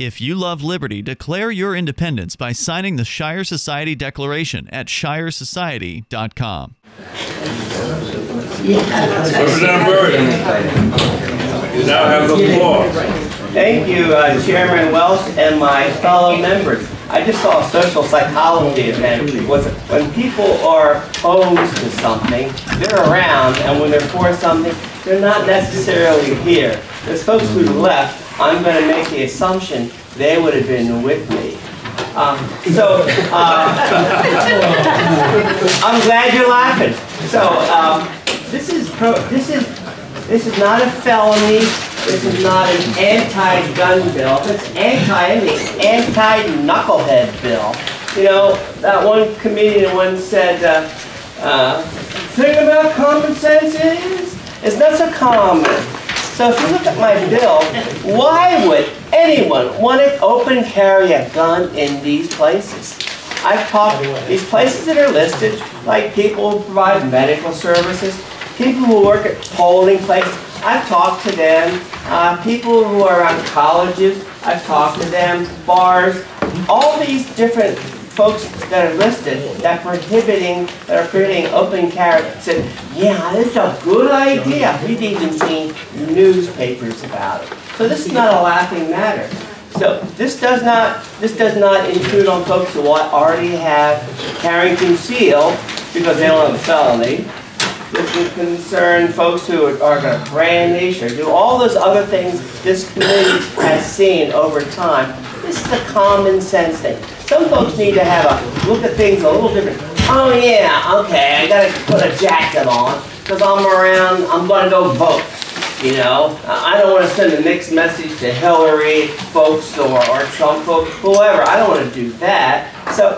If you love liberty, declare your independence by signing the Shire Society Declaration at shiresociety.com. Representative Burridge, you now have the floor. Thank you, Chairman Welsh and my fellow members. I just saw a social psychology event. When people are opposed to something, they're around, and when they're for something, they're not necessarily here. There's folks who left. I'm going to make the assumption they would have been with me. I'm glad you're laughing. So this is not a felony. This is not an anti-gun bill. It's anti-knucklehead bill. You know, that one comedian once said, the thing about common sense is, it's not so common. So if you look at my bill, why would anyone want to open carry a gun in these places? I've talked, these places that are listed, like people who provide medical services, people who work at polling places, I've talked to them, people who are around colleges, I've talked to them, bars, all these different folks that are listed that are prohibiting open carry said, yeah, this is a good idea. We've even seen newspapers about it. So this is not a laughing matter. So this does not intrude on folks who already have carrying concealed because they don't have a felony. This would concern folks who are going to brandish or do all those other things this committee has seen over time. This is a common sense thing. Some folks need to have a look at things a little different. Oh yeah, okay, I got to put a jacket on because I'm around, I'm going to go vote. You know, I don't want to send a mixed message to Hillary folks or Trump folks, whoever. I don't want to do that. So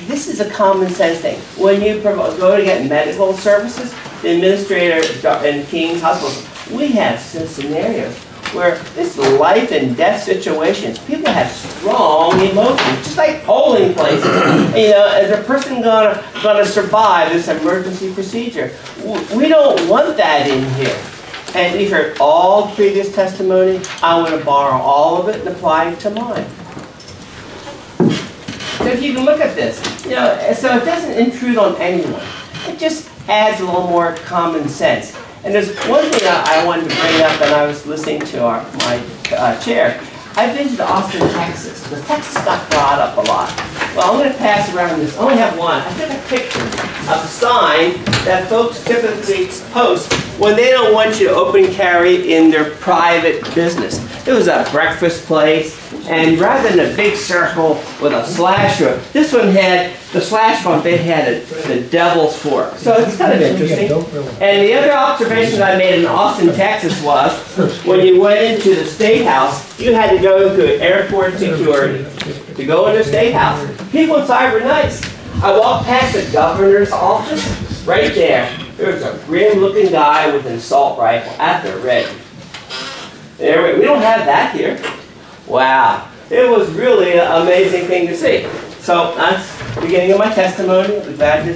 this is a common sense thing. When you go to get medical services, the administrator in Keene's hospital, we have scenarios where it's life and death situations. People have strong emotions, just like polling places. You know, is a person gonna survive this emergency procedure? We don't want that in here. And you've heard all previous testimony. I want to borrow all of it and apply it to mine. So if you can look at this, you know, so it doesn't intrude on anyone. It just adds a little more common sense. And there's one thing I wanted to bring up, and I was listening to my chair. I visited Austin, Texas, because Texas got brought up a lot. Well, I'm going to pass around this. I only have one. I took a picture of a sign that folks typically post when they don't want you to open carry in their private business. It was a breakfast place, and rather than a big circle with a slash through it, this one had the slash bump. It had the devil's fork. So it's kind of interesting. And the other observation I made in Austin, Texas was when you went into the State House, you had to go through airport security to go into the State House. People inside were nice. I walked past the governor's office. Right there, there was a grim-looking guy with an assault rifle at the ready. There, we don't have that here. Wow. It was really an amazing thing to see. So that's the beginning of my testimony. I'll be glad to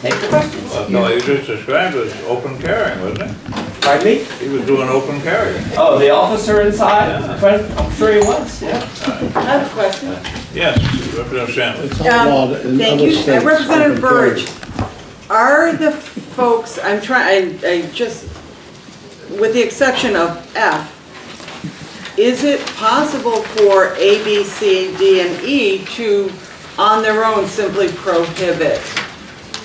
take the questions. Well, no, you just described it as open carrying, wasn't it? Pardon me? He was doing open carrying. Oh, the officer inside? Yeah. I'm sure he was, yeah. I have a question. Yes, Representative Shanley. Thank you. Representative Burridge, are the folks, I just, with the exception of F, is it possible for A, B, C, D, and E to, on their own, simply prohibit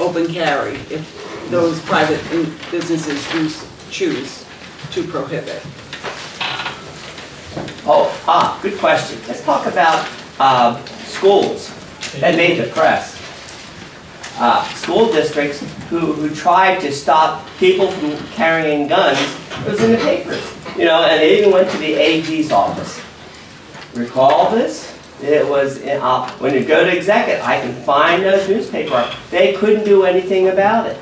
open carry if those private businesses do choose to prohibit? Good question. Let's talk about schools that made the press. School districts who tried to stop people from carrying guns. It was in the papers, you know, and they even went to the AG's office. Recall this? It was when you go to executive, I can find those newspaper. They couldn't do anything about it.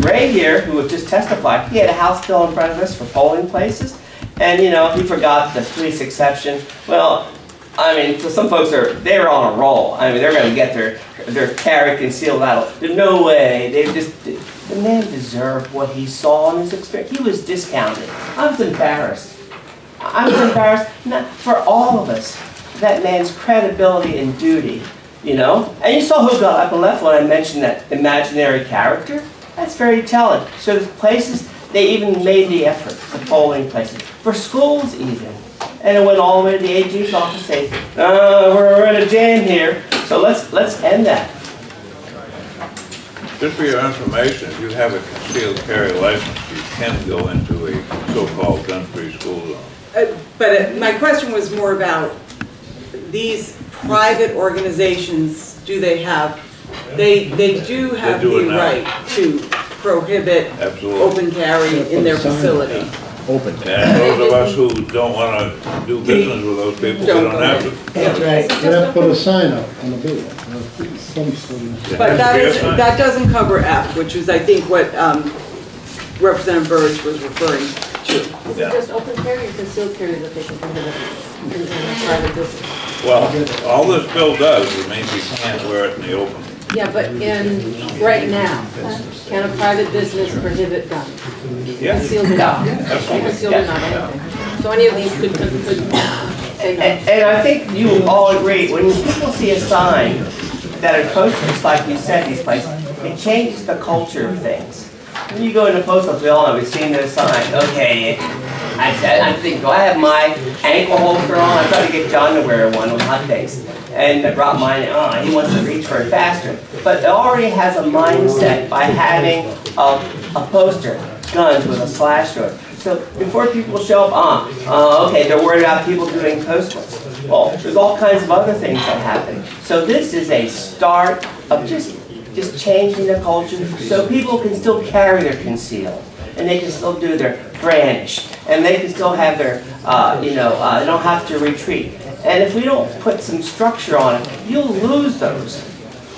Ray here, who just testified, he had a House bill in front of us for polling places, and you know he forgot the police exception. Well, I mean, so some folks they're on a roll. I mean, they're going to get their carry concealed out. There's no way. The man deserved what he saw in his experience. He was discounted. I was embarrassed. I was embarrassed, not for all of us, that man's credibility and duty, you know? And you saw who got up and left when I mentioned that imaginary character. That's very telling. So the places, they even made the effort, the polling places, for schools even. And it went all the way to the AG's office saying, we're in a jam here, so let's end that. Just for your information, if you have a concealed carry license, you can go into a so-called gun-free school zone. My question was more about these private organizations. Do they have? They do have the right to prohibit open carry in their facility. Open. And those of us who don't want to do business with those people, we don't have to. That's right. You have to put a sign up on the building. But that doesn't cover F, which is I think what Representative Burridge was referring to. Is it just open carry or concealed carry that they can prohibit in private business? Well, all this bill does is means you can't wear it in the open. Yeah, but right now, can a private business prohibit guns? Yeah. Concealed or not? Absolutely. Concealed or not, anything. So any of these could say no. And I think you will all agree, when people see a sign that are posters, like you said, these places, it changes the culture of things. When you go into the post office, we all know, we've seen those signs. Okay, I think, do I have my ankle holster on? I tried to get John to wear one on hot days. And I brought mine, he wants to reach for it faster. But it already has a mindset by having a poster, guns with a slash through it. So before people show up, okay, they're worried about people doing postlets. Well, there's all kinds of other things that happen. So this is a start of just changing the culture so people can still carry their concealed. And they can still do their brandish. And they can still have their, they don't have to retreat. And if we don't put some structure on it, you'll lose those.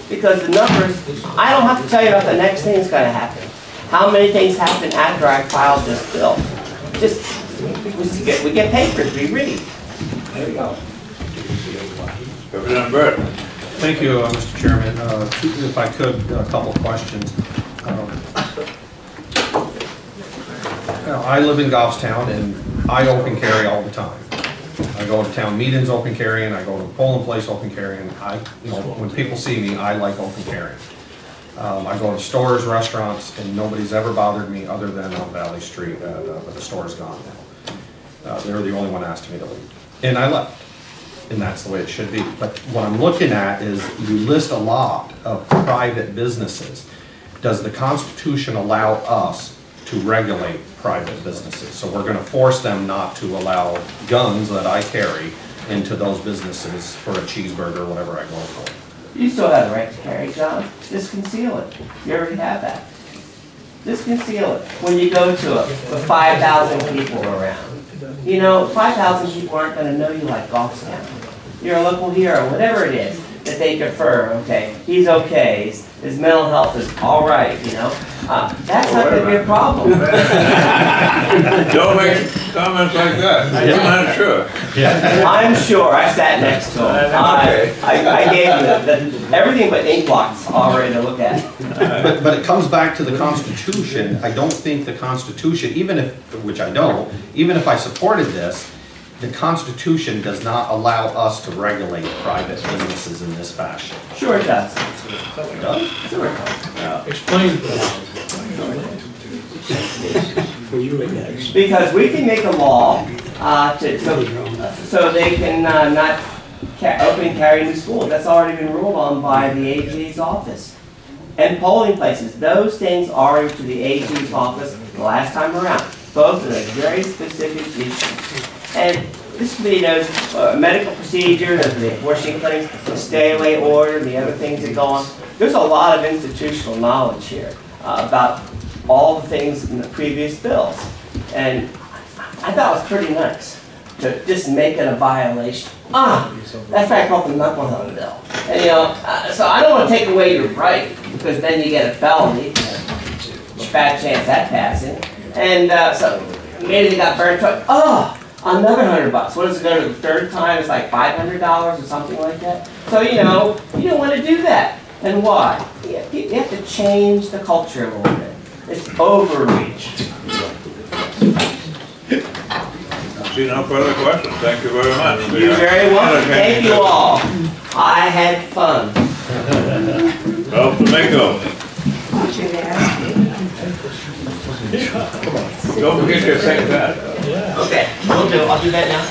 Because the numbers, I don't have to tell you about the next thing that's going to happen. How many things happen after I filed this bill? We get papers, we read. There you go. Representative Burridge. Thank you, Mr. Chairman. If I could, a couple of questions. I live in Goffstown and I open carry all the time. I go to town meetings open carrying, I go to the polling place open carrying. When people see me, I like open carrying. I go to stores, restaurants, and nobody's ever bothered me other than on Valley Street, but the store's gone now. They're the only one asked me to leave. And I left. And that's the way it should be. But what I'm looking at is you list a lot of private businesses. Does the Constitution allow us to regulate private businesses? So we're going to force them not to allow guns that I carry into those businesses for a cheeseburger or whatever I go for. You still have the right to carry, John. Just conceal it. You already have that. Just conceal it. When you go to with 5,000 people around. 5,000 people aren't going to know you like Goffstown. You're a local hero, whatever it is that they prefer. Okay, he's okay. His mental health is all right. That's not going to be a problem. Don't make comments like that. I'm not sure. Yeah. I'm sure. I sat next to him. I gave him everything but ink blots already to look at. But it comes back to the Constitution. I don't think the Constitution, which I don't, even if I supported this, the Constitution does not allow us to regulate private businesses in this fashion. Sure it does. It does? Sure it does. Explain. Because we can make a law so they can not open carry in the schools. That's already been ruled on by the AG's office. And polling places, those things are to the AG's office the last time around. Both are very specific issues. And this committee knows medical procedures, the abortion clinics, the stay-away order, the other things that go on. There's a lot of institutional knowledge here about all the things in the previous bills. And I thought it was pretty nice to just make it a violation. That's why I called the knucklehead bill. And so I don't want to take away your right, because then you get a felony. Bad chance that passing. And so maybe they got burned twice. Another $100. What does it go to the third time? It's like $500 or something like that. So you don't want to do that. And why? You have to change the culture a little bit. It's overreach. see no further questions. Thank you very much. You're very welcome. Thank you all. I had fun. Ralph D'Amico. Don't forget your second that. Okay, will do. I'll do that now.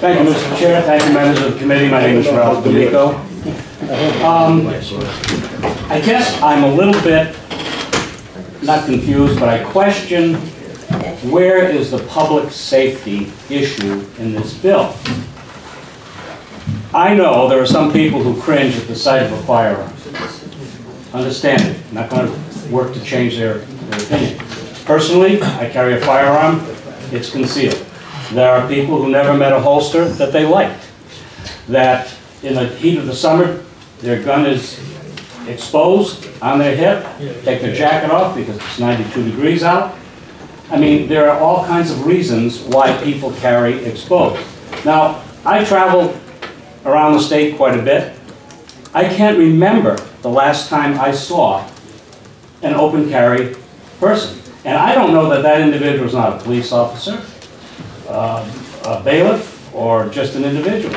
Thank you, Mr. Chair. Thank you, members of the committee. My name is Ralph D'Amico. I guess I'm a little bit, not confused, but I question where is the public safety issue in this bill? I know there are some people who cringe at the sight of a firearm. Understand it. I'm not going to work to change their opinion. Personally, I carry a firearm. It's concealed. There are people who never met a holster that they liked. That in the heat of the summer, their gun is exposed on their hip, take their jacket off because it's 92 degrees out. I mean, there are all kinds of reasons why people carry exposed. Now, I travel around the state quite a bit. I can't remember the last time I saw an open carry person. And I don't know that that individual is not a police officer, a bailiff, or just an individual.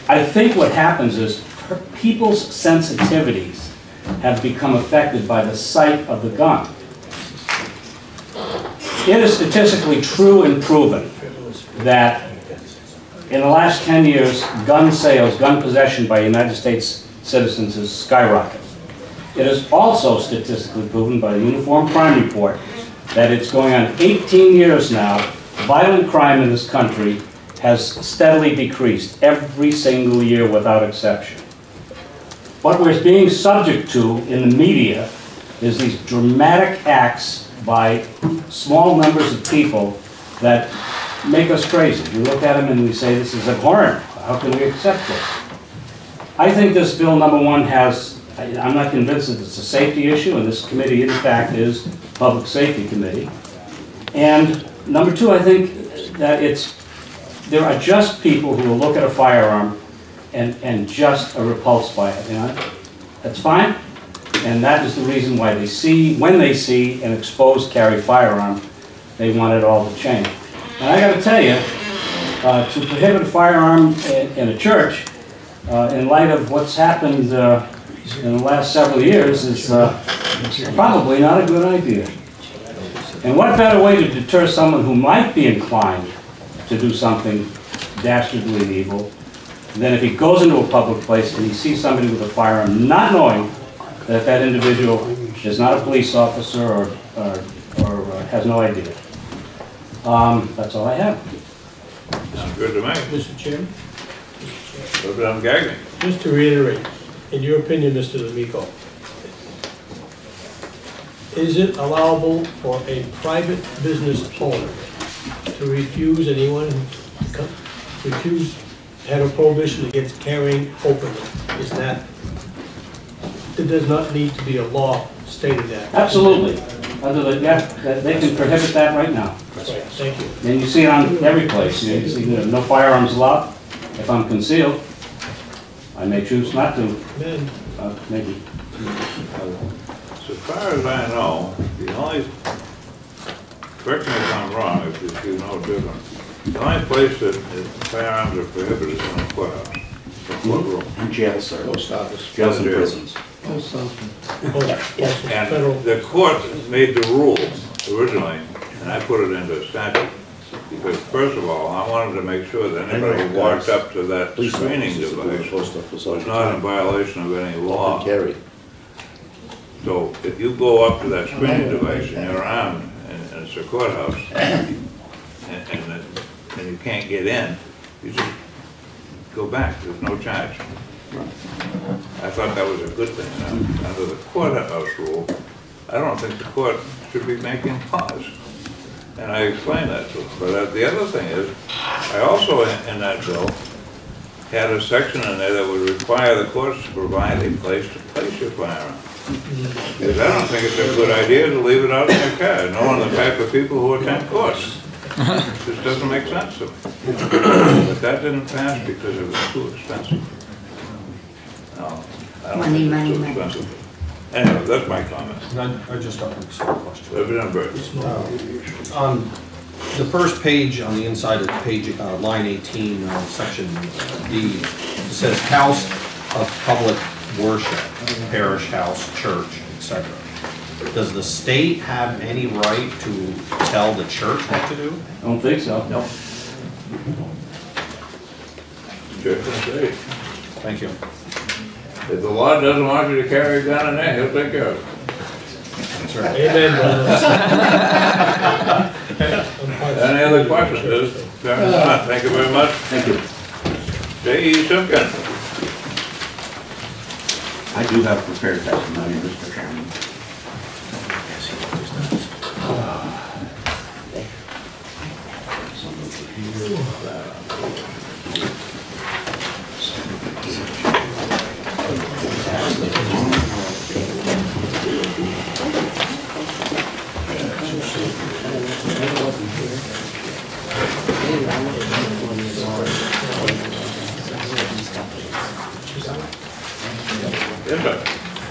I think what happens is people's sensitivities have become affected by the sight of the gun. It is statistically true and proven that in the last 10 years, gun sales, gun possession by United States citizens has skyrocketed. It is also statistically proven by the Uniform Crime Report that it's going on 18 years now. Violent crime in this country has steadily decreased every single year without exception. What we're being subject to in the media is these dramatic acts by small numbers of people that make us crazy. We look at them and we say, this is abhorrent. How can we accept this? I think this bill, number one, I'm not convinced that it's a safety issue, and this committee, in fact, is Public Safety Committee. And number two, I think that there are just people who will look at a firearm and just are repulsed by it. You know? That's fine. And that is the reason why when they see an exposed carry firearm, they want it all to change. And I got to tell you, to prohibit a firearm in a church, in light of what's happened in the last several years, is probably not a good idea. And what better way to deter someone who might be inclined to do something dastardly evil than if he goes into a public place and he sees somebody with a firearm, not knowing that that individual is not a police officer or has no idea. That's all I have. Sounds good to me. Mr. Chairman? Look at I'm gagging. Just to reiterate, in your opinion, Mr. D'Amico, is it allowable for a private business owner to refuse anyone who have a prohibition against carrying openly? Is that, there does not need to be a law stating that? Absolutely. They can prohibit that right now. Right, thank you. And you see it on every place. You see no firearms allowed. If I'm concealed, I may choose not to. Maybe. So far as I know, the only, correct me if I'm wrong, if you know different, the only place that firearms are prohibited is in a courthouse, the courtroom. And jail, sir. Post office. Jails and prisons. Post office. And the court made the rule originally, and I put it into statute, because first of all, I wanted to make sure that anybody who walked up to that screening device was not in violation of any law. So if you go up to that screening device and you're armed, and it's a courthouse, and you can't get in, you just go back. There's no charge. I thought that was a good thing. Now, under the courthouse rule, I don't think the court should be making laws. And I explained that to them. But the other thing is, I also, in that bill, had a section in there that would require the courts to provide a place to place your firearm. Because I don't think it's a good idea to leave it out in your car, knowing the type of people who attend courts. It just doesn't make sense to me. But that didn't pass because it was too expensive. No, I don't think it's too expensive. Anyway, that's my comment. I just got a question. Representative Burridge. On the first page, on the inside of page, line 18, section D, it says house of public worship, parish house, church, etc. Does the state have any right to tell the church what to do? I don't think so, no. Church and state. Thank you. If the law doesn't want you to carry a gun in there, he'll take care of it. That's right. Amen, brother. Any other questions? Thank you very much. Thank you. J.E. Simpkin. I do have prepared testimony, Mr. Chairman.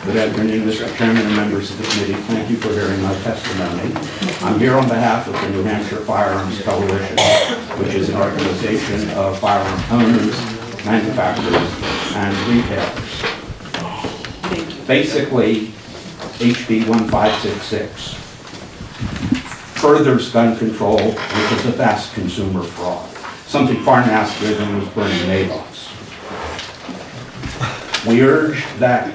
Good afternoon, Mr. Chairman and members of the committee. Thank you for hearing my testimony. I'm here on behalf of the New Hampshire Firearms Coalition, which is an organization of firearm owners, manufacturers, and retailers. Basically, HB 1566 furthers gun control, which is a vast consumer fraud, something far nastier than was burning Madoffs. We urge that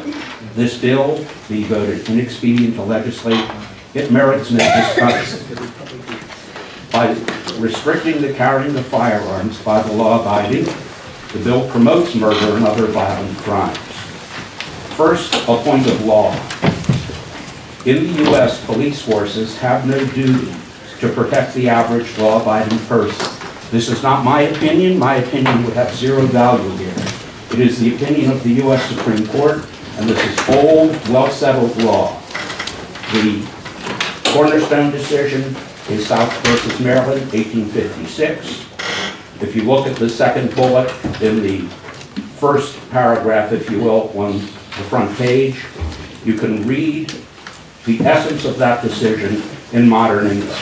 this bill be voted inexpedient to legislate. It merits no discussion. By restricting the carrying of firearms by the law-abiding, the bill promotes murder and other violent crimes. First, a point of law. In the U.S., police forces have no duty to protect the average law-abiding person. This is not my opinion. My opinion would have zero value here. It is the opinion of the U.S. Supreme Court, and this is old, well-settled law. The cornerstone decision is South versus Maryland, 1856. If you look at the second bullet in the first paragraph, if you will, on the front page, you can read the essence of that decision in modern English.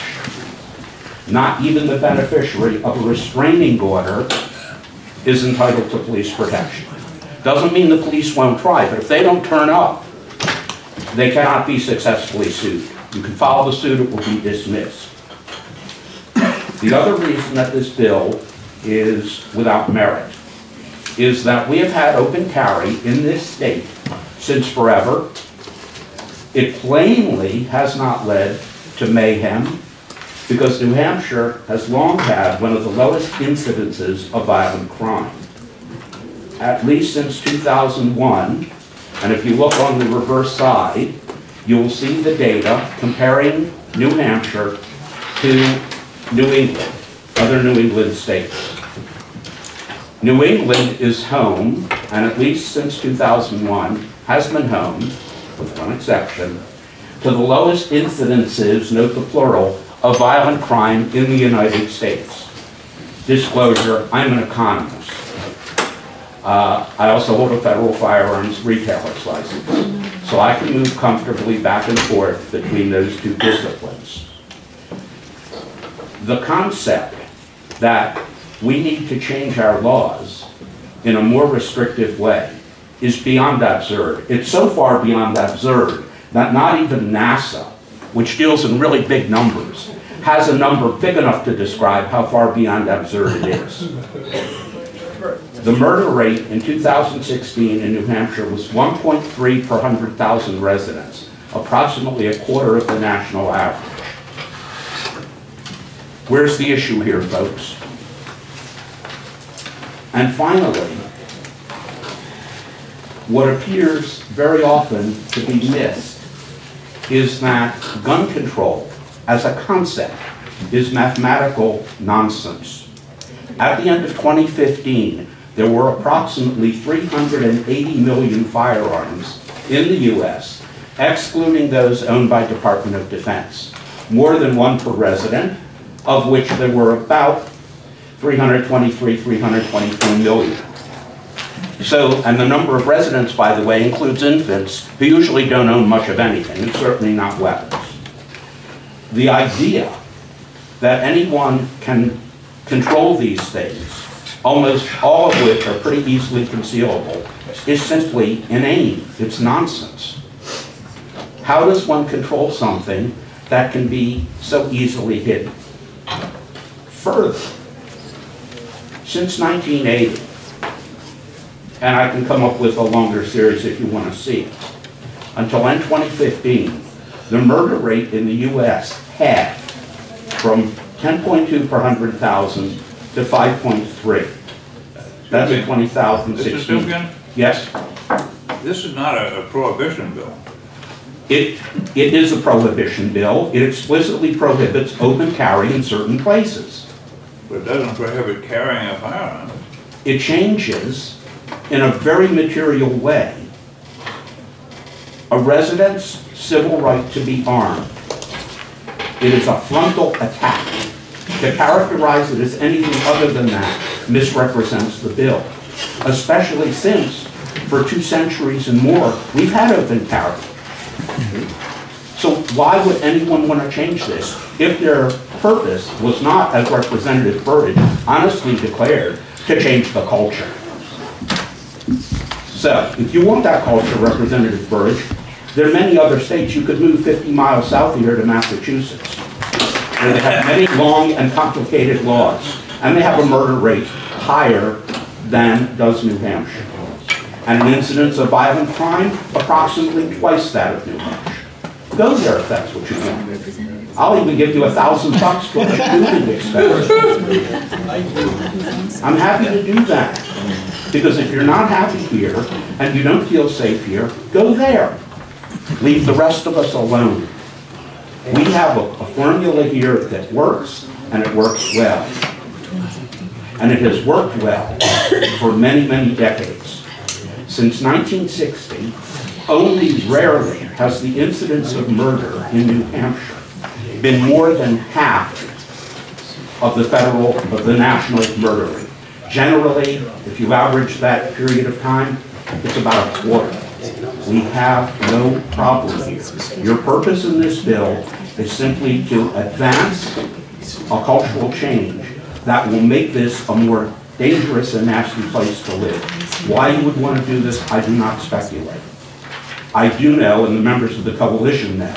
Not even the beneficiary of a restraining order is entitled to police protection. Doesn't mean the police won't try, but if they don't turn up, they cannot be successfully sued. You can file the suit, it will be dismissed. The other reason that this bill is without merit is that we have had open carry in this state since forever. It plainly has not led to mayhem because New Hampshire has long had one of the lowest incidences of violent crime. At least since 2001, and if you look on the reverse side, you will see the data comparing New Hampshire to New England, other New England states. New England is home, and at least since 2001, has been home, with one exception, to the lowest incidences, note the plural, of violent crime in the United States. Disclosure, I'm an economist. I also hold a federal firearms retailer's license, so I can move comfortably back and forth between those two disciplines. The concept that we need to change our laws in a more restrictive way is beyond absurd. It's so far beyond absurd that not even NASA, which deals in really big numbers, has a number big enough to describe how far beyond absurd it is. The murder rate in 2016 in New Hampshire was 1.3 per 100,000 residents, approximately a quarter of the national average. Where's the issue here, folks? And finally, what appears very often to be missed is that gun control as a concept is mathematical nonsense. At the end of 2015, there were approximately 380 million firearms in the U.S., excluding those owned by Department of Defense, more than one per resident, of which there were about 324 million. So, and the number of residents, by the way, includes infants who usually don't own much of anything, and certainly not weapons. The idea that anyone can control these things, almost all of which are pretty easily concealable, is simply inane. It's nonsense. How does one control something that can be so easily hidden? Further, since 1980, and I can come up with a longer series if you want to see it, until end 2015, the murder rate in the U.S. halved from 10.2 per 100,000 to 5.3. That's in 2016. Mr. Silverman? Yes? This is not a prohibition bill. It is a prohibition bill. It explicitly prohibits open carry in certain places. But it doesn't prohibit carrying a firearm. It changes, in a very material way, a resident's civil right to be armed. It is a frontal attack. To characterize it as anything other than that misrepresents the bill, especially since, for 2 centuries and more, we've had open carry. So why would anyone want to change this if their purpose was not, as Representative Burridge honestly declared, to change the culture? So, if you want that culture, Representative Burridge, there are many other states. You could move 50 miles south of here to Massachusetts, where they have many long and complicated laws, and they have a murder rate higher than does New Hampshire, and an incidence of violent crime approximately twice that of New Hampshire. Go there if that's what you want. I'll even give you $1,000 for the moving expense. I'm happy to do that, because if you're not happy here and you don't feel safe here, go there. Leave the rest of us alone. We have a formula here that works, and it works well. And it has worked well for many, many decades. Since 1960, only rarely has the incidence of murder in New Hampshire been more than half of the national murder rate. Generally, if you average that period of time, it's about a quarter. We have no problem here. Your purpose in this bill is simply to advance a cultural change that will make this a more dangerous and nasty place to live. Why you would want to do this, I do not speculate. I do know, and the members of the coalition know,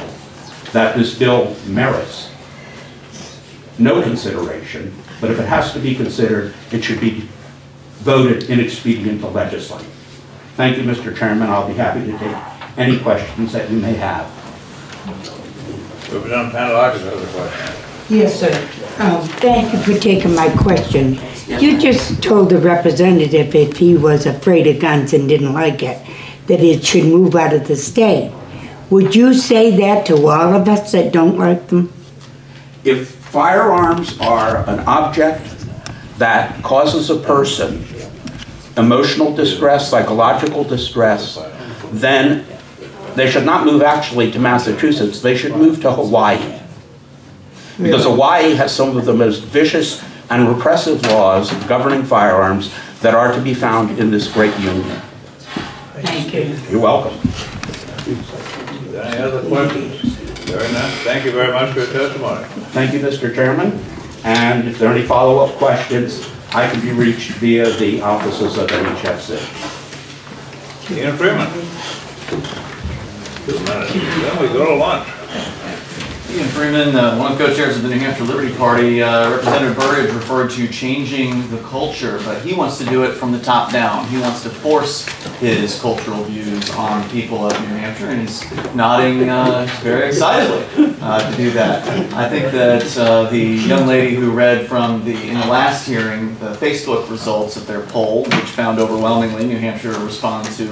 that this bill merits no consideration, but if it has to be considered, it should be voted inexpedient to legislate. Thank you, Mr. Chairman. I'll be happy to take any questions that you may have. Representative Pantelakis has a question. Yes, sir. Thank you for taking my question. You just told the representative if he was afraid of guns and didn't like it, that it should move out of the state. Would you say that to all of us that don't like them? If firearms are an object that causes a person emotional distress, psychological distress, then they should not move actually to Massachusetts, they should move to Hawaii. Because Hawaii has some of the most vicious and repressive laws governing firearms that are to be found in this great union. Thank you. You're welcome. Any other questions? Very nice. Thank you very much for your testimony. Thank you, Mr. Chairman. And if there are any follow-up questions, I can be reached via the offices of NHFC. Keene Freeman. 2 minutes. Then we go to lunch. Ian Freeman, one of the co-chairs of the New Hampshire Liberty Party. Representative Burridge referred to changing the culture, but he wants to do it from the top down. He wants to force his cultural views on people of New Hampshire, and he's nodding very excitedly to do that. I think that the young lady who read from in the last hearing the Facebook results of their poll, which found overwhelmingly New Hampshire responded to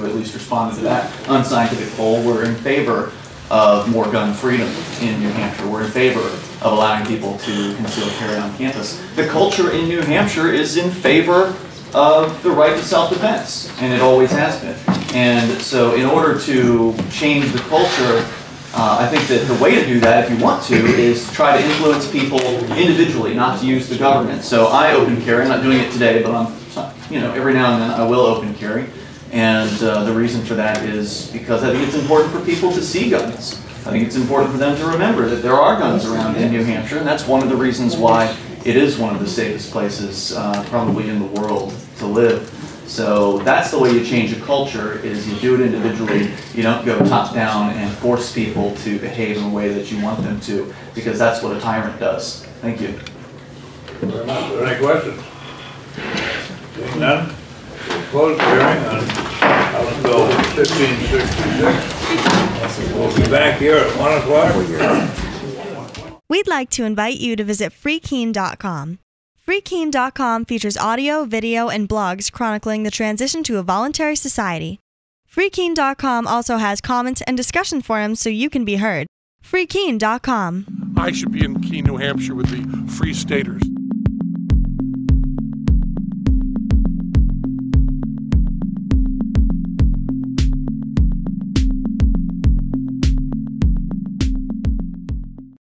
that unscientific poll, were in favor of more gun freedom in New Hampshire. We're in favor of allowing people to conceal carry on campus. The culture in New Hampshire is in favor of the right to self-defense, and it always has been. And so in order to change the culture, I think that the way to do that, if you want to, is to try to influence people individually, not to use the government. So I open carry. I'm not doing it today, but every now and then I will open carry. And the reason for that is because I think it's important for people to see guns. I think it's important for them to remember that there are guns around in New Hampshire, and that's one of the reasons why it is one of the safest places probably in the world to live. So that's the way you change a culture, is you do it individually. You don't go top down and force people to behave in a way that you want them to, because that's what a tyrant does. Thank you. Very much. Are there any questions? Seeing none, we'll close the hearing on House Bill 1566. We'll be back here at 1 o'clock. We'd like to invite you to visit freekeene.com. FreeKeene.com features audio, video, and blogs chronicling the transition to a voluntary society. FreeKeene.com also has comments and discussion forums so you can be heard. FreeKeene.com. I should be in Keene, New Hampshire with the Free Staters.